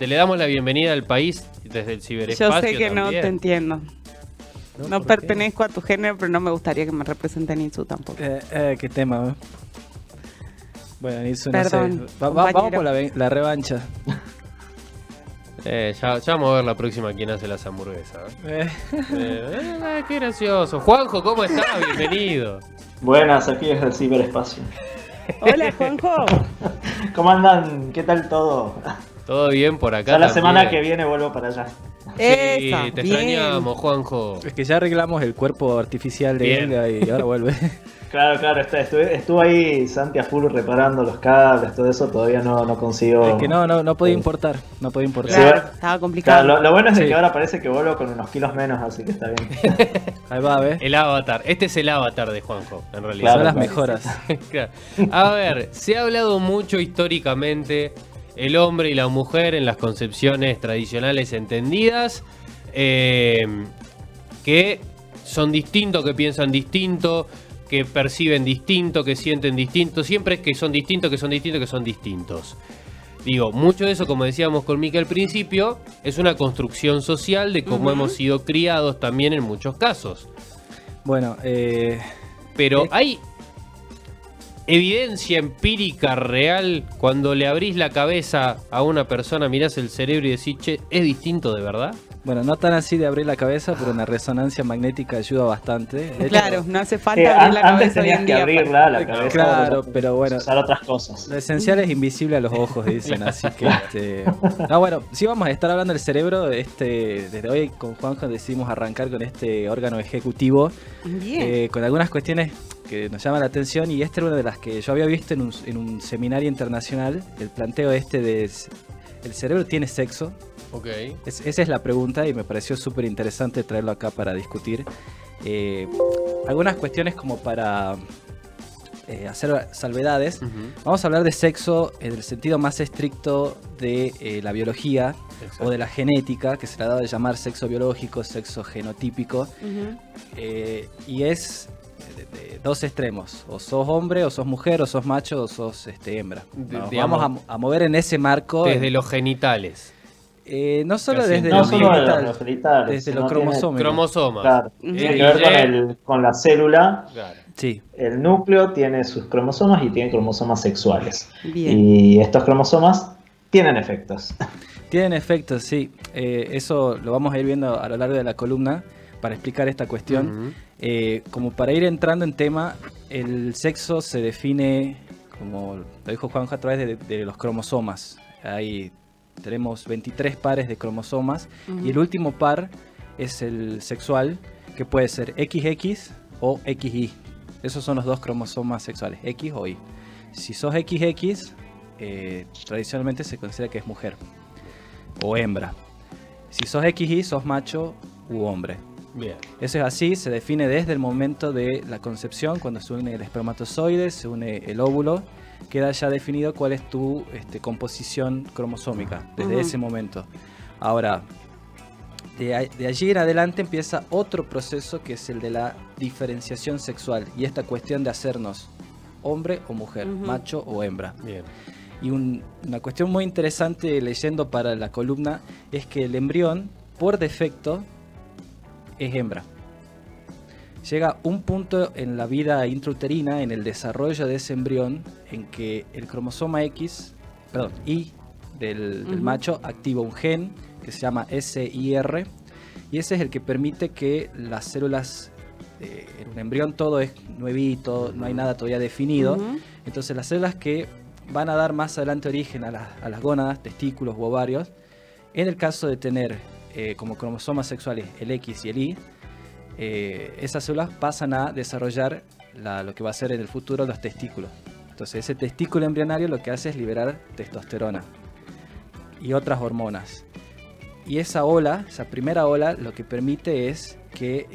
Te le damos la bienvenida al país desde el ciberespacio. Yo sé que también. no te entiendo. No pertenezco a tu género, pero no me gustaría que me represente Nitsu tampoco. Qué tema, ¿eh? Bueno, Nitsu, no Perdón, sé. Vamos por la revancha. Ya vamos a ver la próxima quién hace las hamburguesas. Qué gracioso. Juanjo, ¿cómo estás? Bienvenido. Buenas, aquí desde el ciberespacio. Hola, Juanjo. ¿Cómo andan? ¿Qué tal todo? ¿Todo bien por acá? Ya la también? semana que viene vuelvo para allá. Sí, Esa, te bien. extrañamos, Juanjo. Es que ya arreglamos el cuerpo artificial de Bien. Inga y ahora vuelve. Claro, estuvo ahí Santi a full reparando los cables, todo eso, todavía no consigo. Es que no podía importar. No podía importar. Claro, estaba complicado. Claro, lo bueno es de Sí. que ahora parece que vuelvo con unos kilos menos, así que está bien. Ahí va, ¿ves? El avatar. Este es el avatar de Juanjo, en realidad. Claro. Son las mejoras. Claro. A ver, se ha hablado mucho históricamente el hombre y la mujer en las concepciones tradicionales entendidas, que son distintos, que piensan distinto, que perciben distinto, que sienten distinto. Siempre es que son distintos, que son distintos, que son distintos. Digo, mucho de eso, como decíamos con Mika al principio, es una construcción social de cómo hemos sido criados también en muchos casos. Bueno, Pero hay evidencia empírica real cuando le abrís la cabeza a una persona, mirás el cerebro y decís, che, ¿es distinto de verdad? bueno, no tan así de abrir la cabeza, pero una resonancia magnética ayuda bastante. De hecho, Claro, no hace falta abrir la Antes cabeza hoy tenías en que día. abrirla, la cabeza. Claro, ahora pero bueno. usar otras cosas. Lo esencial es invisible a los ojos, dicen, así que no, bueno, sí vamos a estar hablando del cerebro. Desde hoy con Juanjo decidimos arrancar con este órgano ejecutivo, Bien. con algunas cuestiones que nos llaman la atención, y esta era una de las que yo había visto en un seminario internacional, el planteo de ¿el cerebro tiene sexo? Ok. Esa es la pregunta y me pareció súper interesante traerlo acá para discutir. Algunas cuestiones como para hacer salvedades. Vamos a hablar de sexo en el sentido más estricto de la biología. Exacto. O de la genética, que se le ha dado de llamar sexo biológico, sexo genotípico. Y es de dos extremos: o sos hombre, o sos mujer, o sos macho, o sos hembra. Digamos, Vamos a mover en ese marco. Desde los genitales. No solo Casi desde No los solo de genitales, los genitales, desde sino los tiene- cromosomas. Cromosomas. Claro, Ujú. tiene que ver con la célula. Claro. Sí, El núcleo tiene sus cromosomas y tiene cromosomas sexuales. Bien. Y estos cromosomas tienen efectos. tienen efectos, sí. Eso lo vamos a ir viendo a lo largo de la columna para explicar esta cuestión. Como para ir entrando en tema, el sexo se define, como lo dijo Juanjo, a través de los cromosomas. Tenemos 23 pares de cromosomas y el último par es el sexual, que puede ser XX o XY. Esos son los dos cromosomas sexuales, X o Y. Si sos XX, tradicionalmente se considera que es mujer o hembra. Si sos XY, sos macho u hombre. Bien. Eso es así, se define desde el momento de la concepción, cuando se une el espermatozoide, se une el óvulo, queda ya definido cuál es tu composición cromosómica desde ese momento. Ahora, de allí en adelante empieza otro proceso que es el de la diferenciación sexual y esta cuestión de hacernos hombre o mujer, macho o hembra. Bien. Y una cuestión muy interesante leyendo para la columna es que el embrión, por defecto, es hembra. Llega un punto en la vida intrauterina, en el desarrollo de ese embrión, en que el cromosoma Y del macho activa un gen que se llama SIR, y ese es el que permite que las células, en un embrión todo es nuevito, no hay nada todavía definido, entonces las células que van a dar más adelante origen a las gónadas, testículos u ovarios, en el caso de tener como cromosomas sexuales el X y el Y, esas células pasan a desarrollar lo que va a ser en el futuro los testículos. Entonces ese testículo embrionario lo que hace es liberar testosterona y otras hormonas. Y esa primera ola, lo que permite es que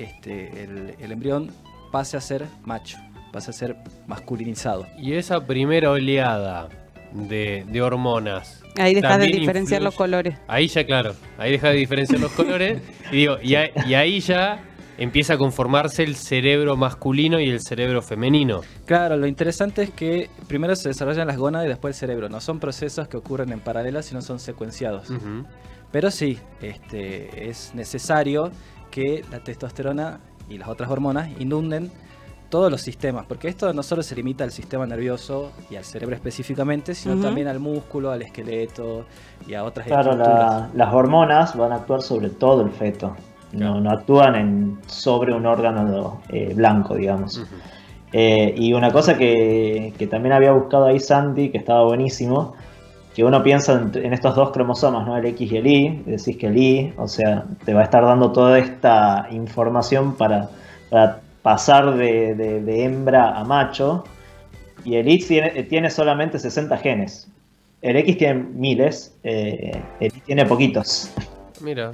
el embrión pase a ser macho, pase a ser masculinizado. Y esa primera oleada de hormonas. Ahí dejas de también diferenciar influye. los colores. Ahí ya, claro, ahí dejas de diferenciar los colores. Y digo, y ahí ya empieza a conformarse el cerebro masculino y el cerebro femenino. Claro, lo interesante es que primero se desarrollan las gónadas y después el cerebro. No son procesos que ocurren en paralelo, sino son secuenciados. Pero sí, es necesario que la testosterona y las otras hormonas inunden todos los sistemas, porque esto no solo se limita al sistema nervioso y al cerebro específicamente, sino también al músculo, al esqueleto y a otras estructuras. Las hormonas van a actuar sobre todo el feto. No actúan sobre un órgano blanco, digamos. Y una cosa que también había buscado ahí Santi, que estaba buenísimo, que uno piensa en estos dos cromosomas, ¿no? El X y el Y, y decís que el Y, o sea, te va a estar dando toda esta información para pasar de hembra a macho, y el Y tiene solamente 60 genes. El X tiene miles, el Y tiene poquitos. Mira.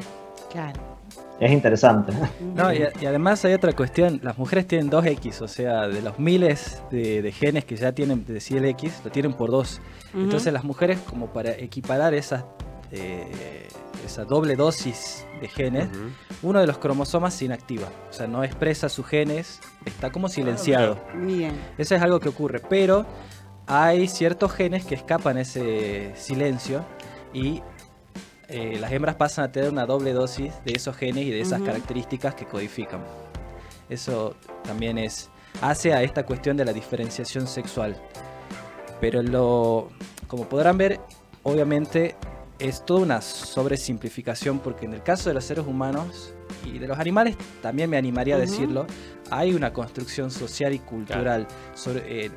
Claro. Es interesante. No, y además hay otra cuestión, las mujeres tienen 2X, o sea, de los miles de genes que ya tienen de sí el X, lo tienen por 2. Entonces las mujeres, como para equiparar esa doble dosis de genes, uno de los cromosomas se inactiva, o sea, no expresa sus genes, está como silenciado. Bien. Eso es algo que ocurre, pero hay ciertos genes que escapan ese silencio y las hembras pasan a tener una doble dosis de esos genes y de esas características que codifican. Eso también hace a esta cuestión de la diferenciación sexual. Pero como podrán ver, obviamente es toda una sobresimplificación, porque en el caso de los seres humanos y de los animales, también me animaría a decirlo, hay una construcción social y cultural.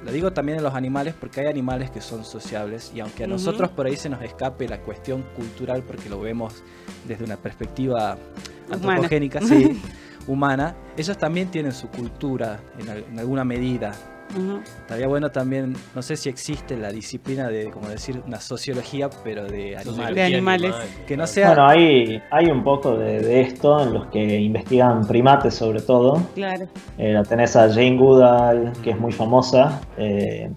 Lo digo también en los animales porque hay animales que son sociables, y aunque a nosotros por ahí se nos escape la cuestión cultural porque lo vemos desde una perspectiva antropogénica, sí, humana, ellos también tienen su cultura en alguna medida. Estaría bueno también, no sé si existe la disciplina de, como decir, una sociología, pero de animales. De animales. Que no sea... Bueno, hay un poco de esto en los que investigan primates sobre todo. Claro. La tenés a Jane Goodall, que es muy famosa, que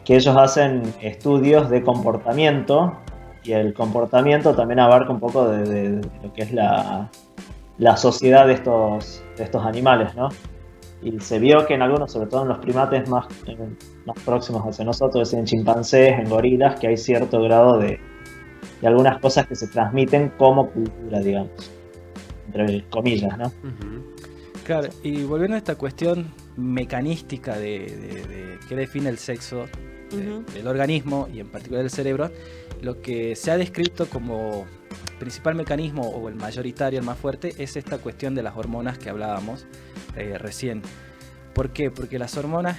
ellos hacen estudios de comportamiento, y el comportamiento también abarca un poco de lo que es la sociedad de estos animales, ¿no? Y se vio que en algunos, sobre todo en los primates más próximos hacia nosotros, en chimpancés, en gorilas, que hay cierto grado de algunas cosas que se transmiten como cultura, digamos, entre comillas, ¿no? Claro, y volviendo a esta cuestión mecanística de qué define el sexo del organismo y en particular del cerebro, lo que se ha descrito como principal mecanismo, o el mayoritario, el más fuerte, es esta cuestión de las hormonas que hablábamos recién. ¿Por qué? Porque las hormonas,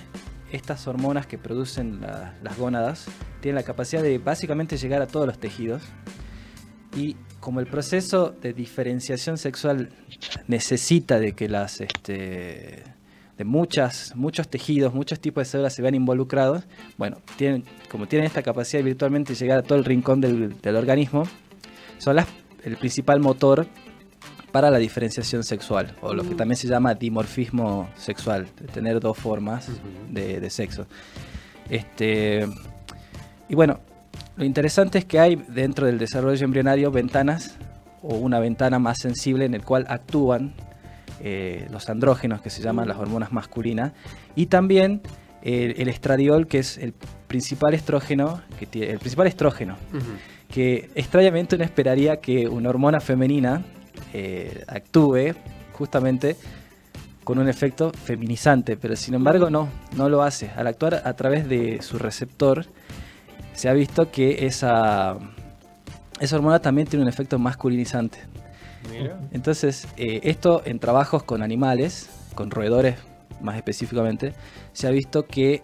estas hormonas que producen las gónadas, tienen la capacidad de básicamente llegar a todos los tejidos, y como el proceso de diferenciación sexual necesita de que de muchos tejidos, muchos tipos de células se vean involucrados, bueno, como tienen esta capacidad de virtualmente llegar a todo el rincón del organismo, son el principal motor para la diferenciación sexual, o lo que también se llama dimorfismo sexual, de tener dos formas de sexo. Y bueno, lo interesante es que hay dentro del desarrollo embrionario ventanas, o una ventana más sensible en el cual actúan los andrógenos, que se llaman las hormonas masculinas, y también el estradiol, que es el principal estrógeno, que extrañamente uno esperaría que una hormona femenina actúe justamente con un efecto feminizante, pero sin embargo no lo hace. Al actuar a través de su receptor, se ha visto que esa hormona también tiene un efecto masculinizante. Mira. Entonces, esto en trabajos con animales, con roedores más específicamente, se ha visto que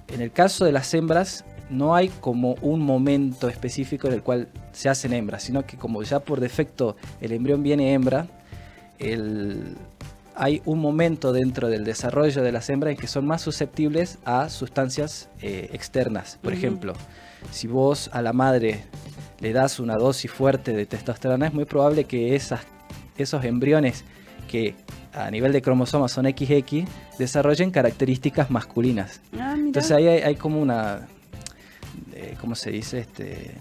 en el caso de las hembras no hay como un momento específico en el cual se hacen hembras, sino que como ya por defecto el embrión viene hembra, hay un momento dentro del desarrollo de las hembras en que son más susceptibles a sustancias externas. Por ejemplo, si vos a la madre le das una dosis fuerte de testosterona, es muy probable que esos embriones que a nivel de cromosomas son XX desarrollen características masculinas. Entonces ahí hay como una... ¿cómo se dice?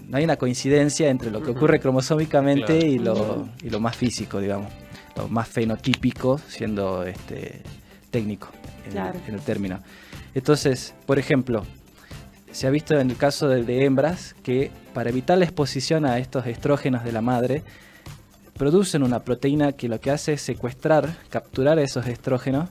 No hay una coincidencia entre lo que ocurre cromosómicamente y lo más físico, digamos. lo más fenotípico, siendo técnico Claro. en el término. Entonces, por ejemplo, se ha visto en el caso de hembras que para evitar la exposición a estos estrógenos de la madre, producen una proteína que lo que hace es secuestrar, capturar esos estrógenos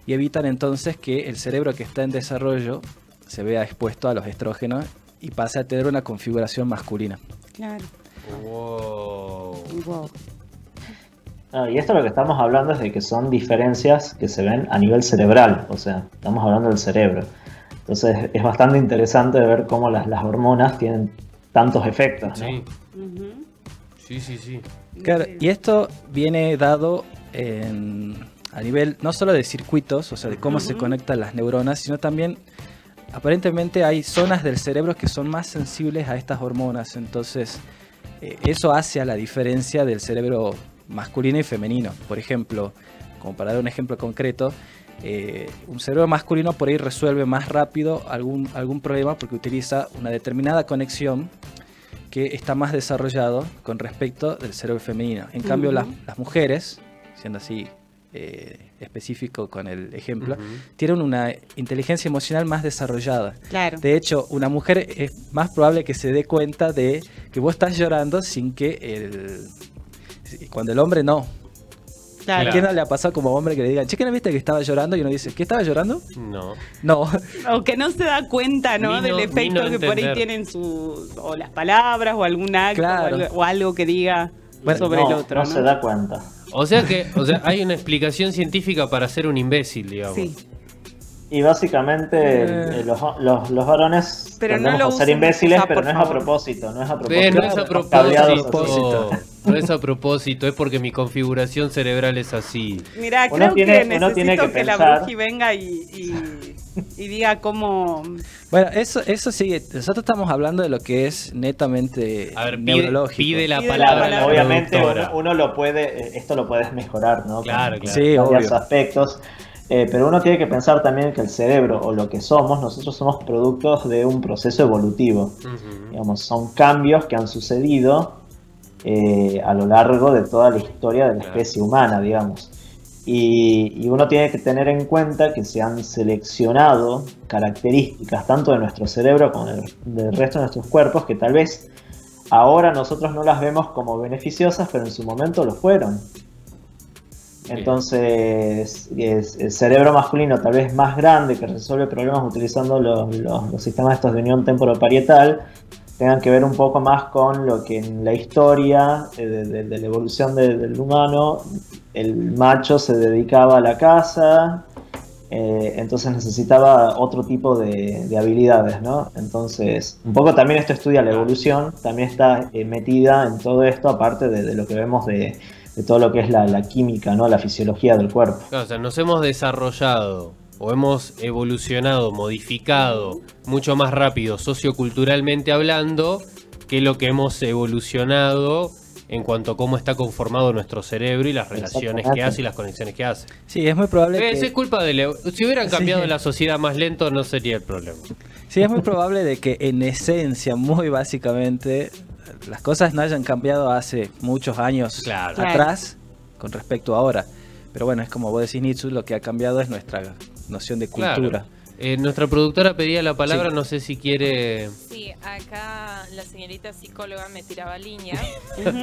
y evitan entonces que el cerebro que está en desarrollo se vea expuesto a los estrógenos y pase a tener una configuración masculina. Claro. Wow. Wow. Y esto lo que estamos hablando es de que son diferencias que se ven a nivel cerebral, o sea, estamos hablando del cerebro. Entonces es bastante interesante ver cómo las hormonas tienen tantos efectos, ¿no? Sí. Ujú. Sí. Claro, y esto viene dado a nivel no solo de circuitos, o sea, de cómo se conectan las neuronas, sino también aparentemente hay zonas del cerebro que son más sensibles a estas hormonas. Entonces eso hace a la diferencia del cerebro masculino y femenino. Por ejemplo, como para dar un ejemplo concreto, un cerebro masculino por ahí resuelve más rápido algún problema porque utiliza una determinada conexión que está más desarrollado con respecto del cerebro femenino. En cambio, las mujeres, siendo así específico con el ejemplo, tienen una inteligencia emocional más desarrollada. Claro. De hecho, una mujer es más probable que se dé cuenta de que vos estás llorando sin que cuando el hombre no. Claro. ¿A quién no le ha pasado como hombre que le digan, che, ¿qué no viste que estaba llorando? Y uno dice, ¿qué estaba llorando? No. No. O que no se da cuenta, ¿no? Ni no- Del efecto ni no que por ahí entender. tienen o las palabras o algún acto Claro. o algo que diga Bueno, sobre el otro, no se da cuenta. O sea hay una explicación científica para ser un imbécil, digamos. Sí. Y básicamente los varones Pero no tendemos lo a ser usen, imbéciles, o sea, pero por no es a favor. propósito, no es a propósito. No es a Estamos cableados propósito. así. No es a propósito, es porque mi configuración cerebral es así. Mira, Uno creo tiene- que uno tiene necesito que que la pensar- Bruji venga y diga cómo... Bueno, eso sigue. Nosotros estamos hablando de lo que es netamente A ver, neurológico. pide la Pide la palabra. palabra. la Obviamente productora. uno lo puede, esto lo puedes mejorar, ¿no? Claro, Con claro. Sí, varios obvio. aspectos. Pero uno tiene que pensar también que el cerebro o lo que somos, nosotros somos productos de un proceso evolutivo. Ujú. Digamos, son cambios que han sucedido a lo largo de toda la historia de la Claro. especie humana, digamos. Y uno tiene que tener en cuenta que se han seleccionado características tanto de nuestro cerebro como del resto de nuestros cuerpos que tal vez ahora nosotros no las vemos como beneficiosas, pero en su momento lo fueron. Entonces, el cerebro masculino tal vez más grande que resuelve problemas utilizando los sistemas estos de unión temporoparietal tengan que ver un poco más con lo que en la historia de la evolución del humano el macho se dedicaba a la caza, entonces necesitaba otro tipo de habilidades, ¿no? Entonces, un poco también esto estudia la evolución, también está metida en todo esto, aparte de lo que vemos de todo lo que es la química, ¿no? La fisiología del cuerpo. Claro, o sea, nos hemos desarrollado o hemos evolucionado, modificado mucho más rápido socioculturalmente hablando que lo que hemos evolucionado en cuanto a cómo está conformado nuestro cerebro y las relaciones que Exactamente. hace y las conexiones que hace. Sí, es muy probable Eso es que, culpa de si hubieran cambiado Sí. la sociedad más lento no sería el problema. sí, es muy probable de que en esencia, muy básicamente, las cosas no hayan cambiado hace muchos años Claro. atrás con respecto a ahora. Pero bueno, es como vos decís, Nitsu, lo que ha cambiado es nuestra noción de cultura. Claro. Nuestra productora pedía la palabra, Sí. no sé si quiere Sí, acá la señorita psicóloga me tiraba línea.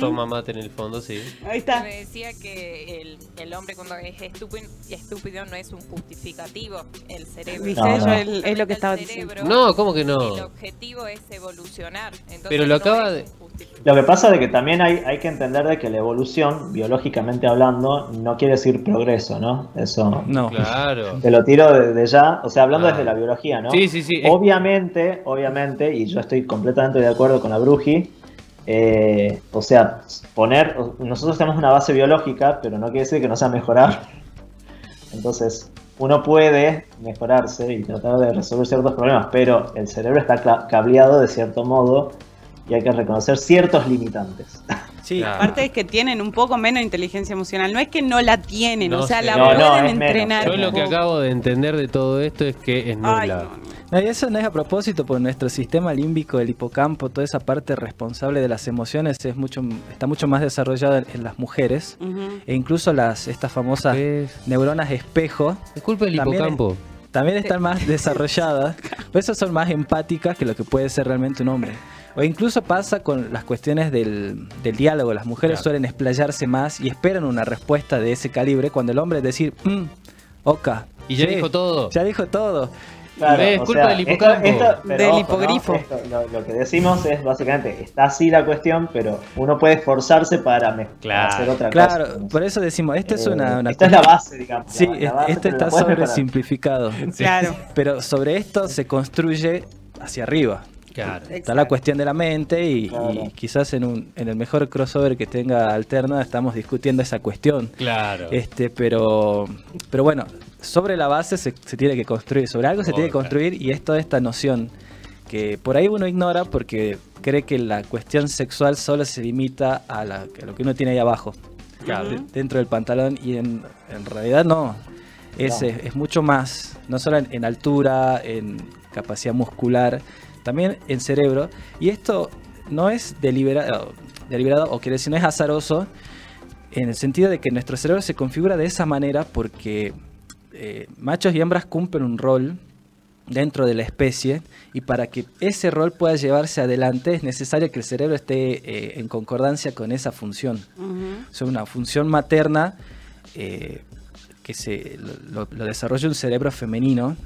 toma mate en el fondo, sí. Ahí está. Me decía que el hombre cuando es estúpido no es un justificativo, el cerebro. ¿Viste? No, no. Es lo que estaba El diciendo. cerebro, No, ¿cómo que El no? objetivo es evolucionar. Entonces Pero lo no acaba es de- un justificativo. Lo que pasa es que también hay que entender de que la evolución, biológicamente hablando, no quiere decir progreso, ¿no? Eso No. Claro. te lo tiro desde ya, o sea, hablando Ah. desde la biología, ¿no? Sí, sí, sí. Obviamente, y yo estoy completamente de acuerdo con la Bruji, o sea, nosotros tenemos una base biológica, pero no quiere decir que no sea mejorar. Entonces, uno puede mejorarse y tratar de resolver ciertos problemas, pero el cerebro está cableado de cierto modo y hay que reconocer ciertos limitantes. Sí, Claro. Aparte es que tienen un poco menos inteligencia emocional. No es que no la tienen, No o sea, sé. la No, no, pueden es menos. entrenar. Yo lo un que poco. acabo de entender de todo esto es que es nula. Ay, no. No, y eso no es a propósito, porque nuestro sistema límbico, el hipocampo, toda esa parte responsable de las emociones está mucho más desarrollada en las mujeres. Ujú. E incluso estas famosas ¿Ves? neuronas espejo Es culpa del También hipocampo. también están más desarrolladas, por eso son más empáticas que lo que puede ser realmente un hombre. O incluso pasa con las cuestiones del diálogo. Las mujeres Claro. suelen explayarse más y esperan una respuesta de ese calibre, cuando el hombre es decir, oka. Y ya sí, dijo todo. Ya dijo todo. Claro, Es o culpa sea, del hipocampo. pero Del ojo, ¿no? hipogrifo. Lo que decimos es básicamente, está así la cuestión, pero uno puede esforzarse para Claro. hacer otra Claro, cosa. por eso decimos, esta es una esta es la base, digamos. Sí, la base, este pero la está puedes mejorar. sobresimplificado. Claro. Pero sobre esto se construye hacia arriba. Claro. Está la cuestión de la mente y Claro. quizás en el mejor crossover que tenga Alterna estamos discutiendo esa cuestión. Claro. Pero bueno, sobre la base se tiene que construir, sobre algo se tiene que Claro. construir, y es toda esta noción que por ahí uno ignora porque cree que la cuestión sexual solo se limita a lo que uno tiene ahí abajo, Claro. dentro del pantalón, y en realidad no. Es mucho más, no solo en altura, en capacidad muscular, también en cerebro. Y esto no es deliberado, o quiere decir, no es azaroso, en el sentido de que nuestro cerebro se configura de esa manera porque machos y hembras cumplen un rol dentro de la especie, y para que ese rol pueda llevarse adelante es necesario que el cerebro esté en concordancia con esa función. Ujú. Es una función materna que lo desarrolla un cerebro femenino.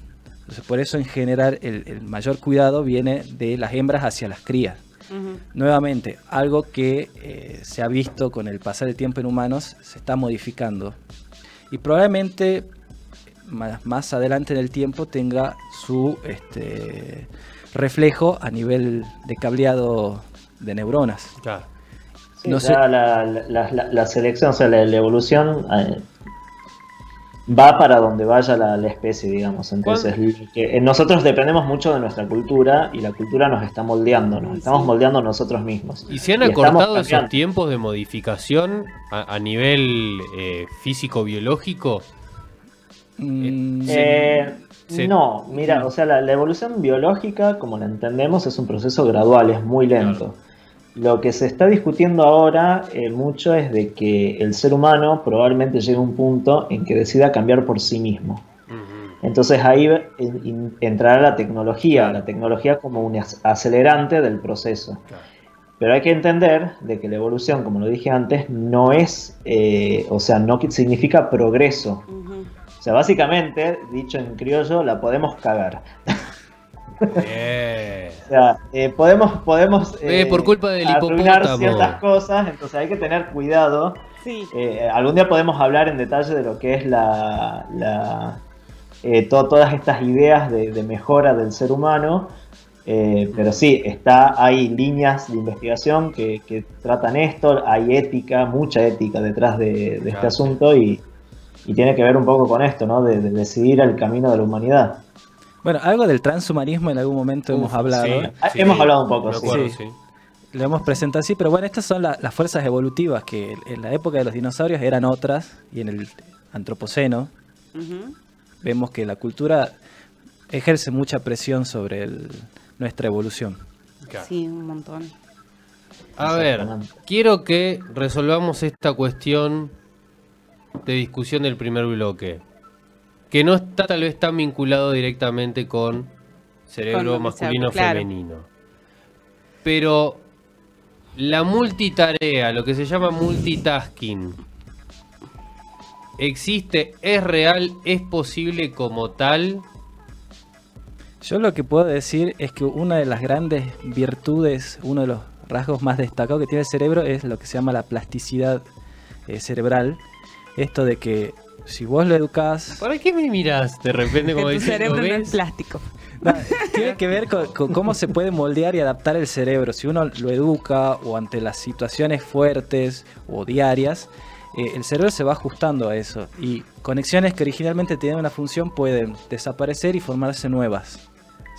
Entonces, por eso en general el mayor cuidado viene de las hembras hacia las crías. Ujú. Nuevamente, algo que se ha visto con el pasar del tiempo en humanos, se está modificando. Y probablemente más adelante en el tiempo tenga su reflejo a nivel de cableado de neuronas. Claro. Sí, No ya sé. la selección, o sea, la evolución va para donde vaya la especie, digamos. Entonces, nosotros dependemos mucho de nuestra cultura, y la cultura nos está moldeando, nos estamos moldeando nosotros mismos. ¿Y se han Y estamos acortado esos cambiando. tiempos de modificación a nivel físico-biológico? Se- No, mira, o sea, la evolución biológica, como la entendemos, es un proceso gradual, es muy lento. Lo que se está discutiendo ahora mucho es de que el ser humano probablemente llegue a un punto en que decida cambiar por sí mismo. Ujú. Entonces ahí entrará la tecnología como un acelerante del proceso. Claro. Pero hay que entender de que la evolución, como lo dije antes, no es, o sea, no significa progreso. Ujú. O sea, básicamente, dicho en criollo, la podemos cagar. Bien. O sea, podemos por culpa del arruinar hipopótamo. ciertas cosas, entonces hay que tener cuidado. Sí. Algún día podemos hablar en detalle de lo que es todas estas ideas de mejora del ser humano, pero sí, hay líneas de investigación que tratan esto, hay ética, mucha ética detrás de este Claro. asunto, y tiene que ver un poco con esto, ¿no? De decidir el camino de la humanidad. Bueno, algo del transhumanismo en algún momento hemos hablado. Sí, Hemos hablado un poco, me sí. acuerdo, Sí. sí. Lo hemos presentado así, pero bueno, estas son las fuerzas evolutivas que en la época de los dinosaurios eran otras, y en el antropoceno Ujú. vemos que la cultura ejerce mucha presión sobre nuestra evolución. Claro. Sí, un montón. A ver, Exactamente. quiero que resolvamos esta cuestión de discusión del primer bloque, que no está tal vez tan vinculado directamente con cerebro Con lo que sea, masculino o claro. femenino. Pero la multitarea, lo que se llama multitasking, ¿existe? ¿Es real? ¿Es posible como tal? Yo lo que puedo decir es que una de las grandes virtudes, uno de los rasgos más destacados que tiene el cerebro es lo que se llama la plasticidad cerebral. Esto de que si vos lo educás... ¿Para qué me mirás de repente como Que tu diciendo, cerebro no ¿ves? es plástico. No, tiene que ver con cómo se puede moldear y adaptar el cerebro. Si uno lo educa o ante las situaciones fuertes o diarias, el cerebro se va ajustando a eso. Y conexiones que originalmente tenían una función pueden desaparecer y formarse nuevas.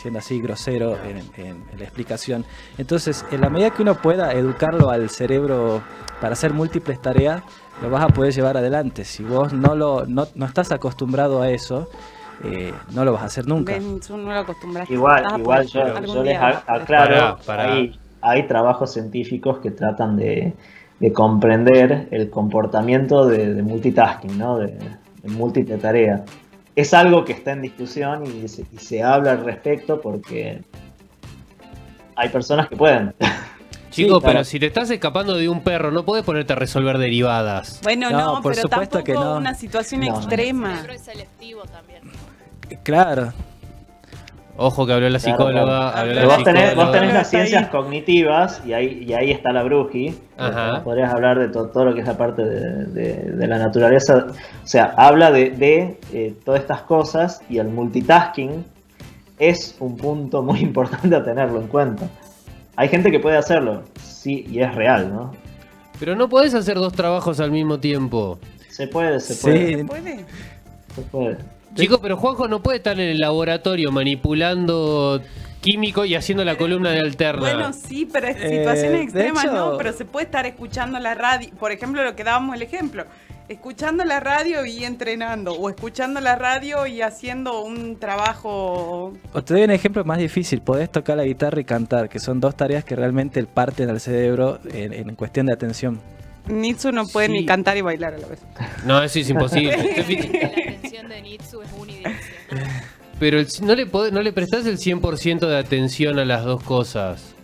siendo así grosero en la explicación. Entonces, en la medida que uno pueda educarlo al cerebro para hacer múltiples tareas, lo vas a poder llevar adelante. Si vos no estás acostumbrado a eso, no lo vas a hacer nunca. No lo acostumbraste. Igual yo les aclaro, hay trabajos científicos que tratan de comprender el comportamiento de multitasking, ¿no? de multitarea. Es algo que está en discusión y se habla al respecto porque hay personas que pueden. Chico, Sí, claro. pero si te estás escapando de un perro, no podés ponerte a resolver derivadas. Bueno, No, por pero supuesto tampoco que no. una situación No. extrema. El cerebro es selectivo también. Claro. Ojo que habló la psicóloga. Claro. Habló Pero la vos tenés psicóloga. las ciencias cognitivas y ahí está la bruji. Ajá. Podrías hablar de todo lo que es la parte de la naturaleza. O sea, habla de todas estas cosas y el multitasking es un punto muy importante a tenerlo en cuenta. Hay gente que puede hacerlo, sí, y es real, ¿no? Pero no podés hacer dos trabajos al mismo tiempo. Se puede. Sí. ¿Puede? Se puede. Chicos, pero Juanjo no puede estar en el laboratorio manipulando químico y haciendo la columna de Alterna. Bueno, sí, pero en situaciones de extremas hecho- no, pero se puede estar escuchando la radio. Por ejemplo, lo que dábamos el ejemplo. Escuchando la radio y entrenando. O escuchando la radio y haciendo un trabajo. O te doy un ejemplo más difícil. Podés tocar la guitarra y cantar, que son dos tareas que realmente parten al cerebro en cuestión de atención. Nitsu no puede Sí. ni cantar y bailar a la vez. No, eso es imposible. La atención de Nitsu es unidireccional. Pero no le prestás el 100% de atención a las dos cosas.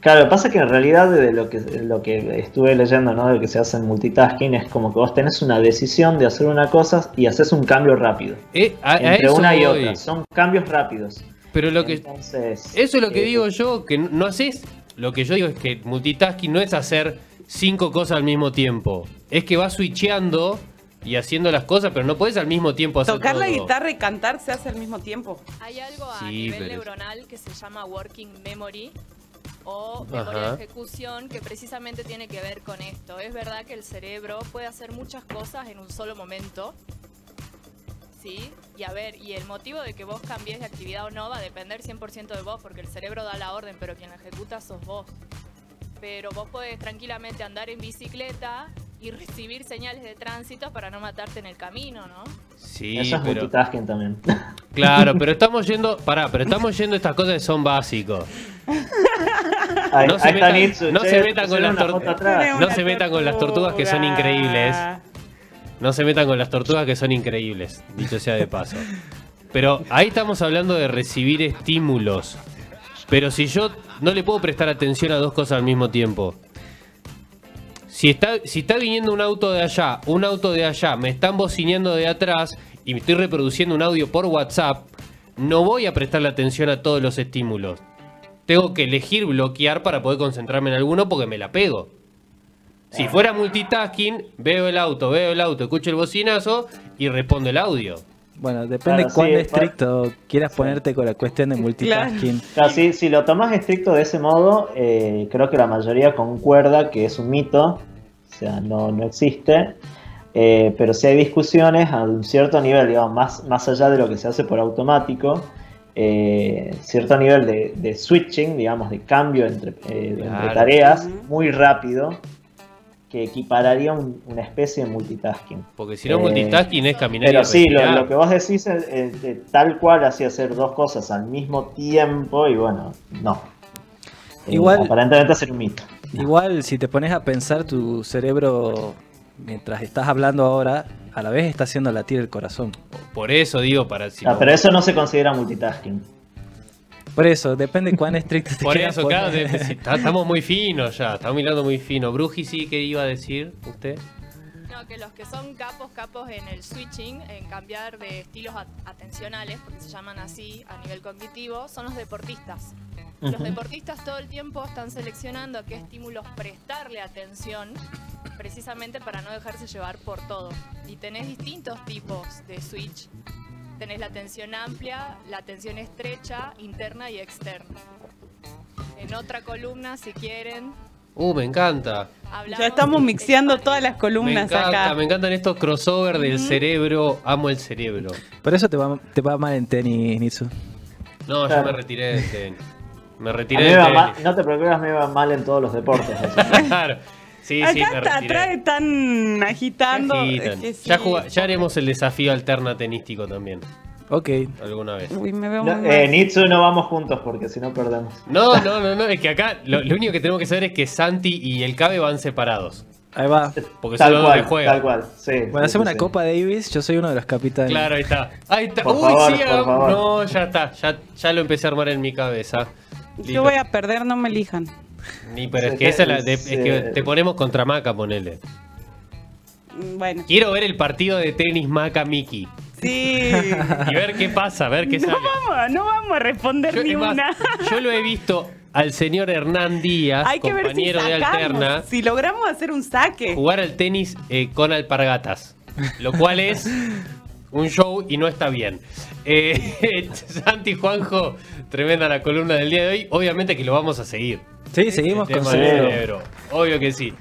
Claro, lo que pasa es que en realidad de lo que estuve leyendo, ¿no? De lo que se hace en multitasking es como que vos tenés una decisión de hacer una cosa y haces un cambio rápido. A Entre eso una y voy. otra. Son cambios rápidos. Pero lo que Entonces, eso es lo que digo yo, que no haces. Lo que yo digo es que multitasking no es hacer 5 cosas al mismo tiempo. Es que vas switcheando y haciendo las cosas, pero no puedes al mismo tiempo hacer Tocar la todo. guitarra y cantar se hace al mismo tiempo. Hay algo a Sí, nivel pero es- neuronal que se llama working memory o memoria Ajá. de ejecución que precisamente tiene que ver con esto. Es verdad que el cerebro puede hacer muchas cosas en un solo momento. ¿Sí? Y a ver, y el motivo de que vos cambies de actividad o no va a depender 100% de vos, porque el cerebro da la orden, pero quien la ejecuta sos vos. Pero vos podés tranquilamente andar en bicicleta y recibir señales de tránsito para no matarte en el camino, ¿no? Sí, eso es pero multitasking también. claro, pero estamos yendo a estas cosas que son básicos. Ahí, No se ahí está metan- Nitsu, no che, se metan con pusieron las una tor- foto atrás. No se metan con las tortugas que son increíbles. No se metan con las tortugas que son increíbles, dicho sea de paso. Pero ahí estamos hablando de recibir estímulos. Pero si yo no le puedo prestar atención a dos cosas al mismo tiempo. Si está viniendo un auto de allá, me están bocineando de atrás y me estoy reproduciendo un audio por WhatsApp, no voy a prestarle atención a todos los estímulos. Tengo que elegir bloquear para poder concentrarme en alguno porque me la pego. Si fuera multitasking, veo el auto, escucho el bocinazo y respondo el audio. Bueno, depende Claro, cuán sí, estricto quieras ponerte con la cuestión de multitasking. Claro, si lo tomás estricto de ese modo, creo que la mayoría concuerda que es un mito, o sea, no existe, pero si hay discusiones a un cierto nivel, digamos, más allá de lo que se hace por automático, cierto nivel de switching, digamos, de cambio entre Claro. tareas muy rápido, que equipararía una especie de multitasking. Porque si no, multitasking es caminar y Pero sí, respirar. lo que vos decís tal cual hacía hacer dos cosas al mismo tiempo y bueno, no. Igual- Aparentemente hacer un mito. Igual, si te pones a pensar, tu cerebro, mientras estás hablando ahora, a la vez está haciendo latir el corazón. Por eso digo, para si no- Pero eso no se considera multitasking. Por eso, depende cuán estricto te Por quieras eso, claro, poner. estamos muy finos ya, estamos mirando muy fino. Bruji, sí, ¿qué iba a decir usted? No, que los que son capos en el switching, en cambiar de estilos atencionales, porque se llaman así a nivel cognitivo, son los deportistas. Los Ujú. deportistas todo el tiempo están seleccionando a qué estímulos prestarle atención, precisamente para no dejarse llevar por todo. Y tenés distintos tipos de switch. Tenés la atención amplia, la atención estrecha, interna y externa. En otra columna, si quieren, Me encanta. hablamos Ya estamos de mixeando expandir. todas las columnas acá. Me encantan estos crossover del cerebro. Amo el cerebro. Por eso te va mal en tenis, Nitsu. No, Claro. yo me retiré del tenis. Me A retiré mí del me va tenis. mal- no te preocupes, me va mal en todos los deportes. así. Claro. Sí, sí, me Acá atrás retiré. están agitando. Agitan. que sí. Ya haremos el desafío alterna tenístico también, Ok. alguna vez. Uy, me veo No, muy mal. Nitsu no vamos juntos porque si no perdemos. No, es que acá lo único que tenemos que saber es que Santi y el Cabe van separados. Ahí va. Porque Tal son los cual, que juegan. tal cual. Sí, Bueno, sí, hacemos una sí. Copa Davis, yo soy uno de los capitanes. Claro, ahí está. Ahí está. Por Uy, favor, sí, por favor. no, ya está. Ya lo empecé a armar en mi cabeza. Listo. Yo voy a perder, no me elijan. Pero es Sí, que esa es, sí. es que te ponemos contra Maca, ponele. Bueno, Quiero ver el partido de tenis Maca Miki. sí. Y ver qué pasa, ver qué sale. No vamos a responder Yo, ni es más, una. yo lo he visto al señor Hernán Díaz, Hay que ver si compañero de sacamos, Alterna, si logramos hacer un saque. jugar al tenis con alpargatas. Lo cual es un show y no está bien. Santi, Juanjo, tremenda la columna del día de hoy. Obviamente que lo vamos a seguir. Sí, seguimos El con tema del Cerebro. cerebro. Obvio que sí.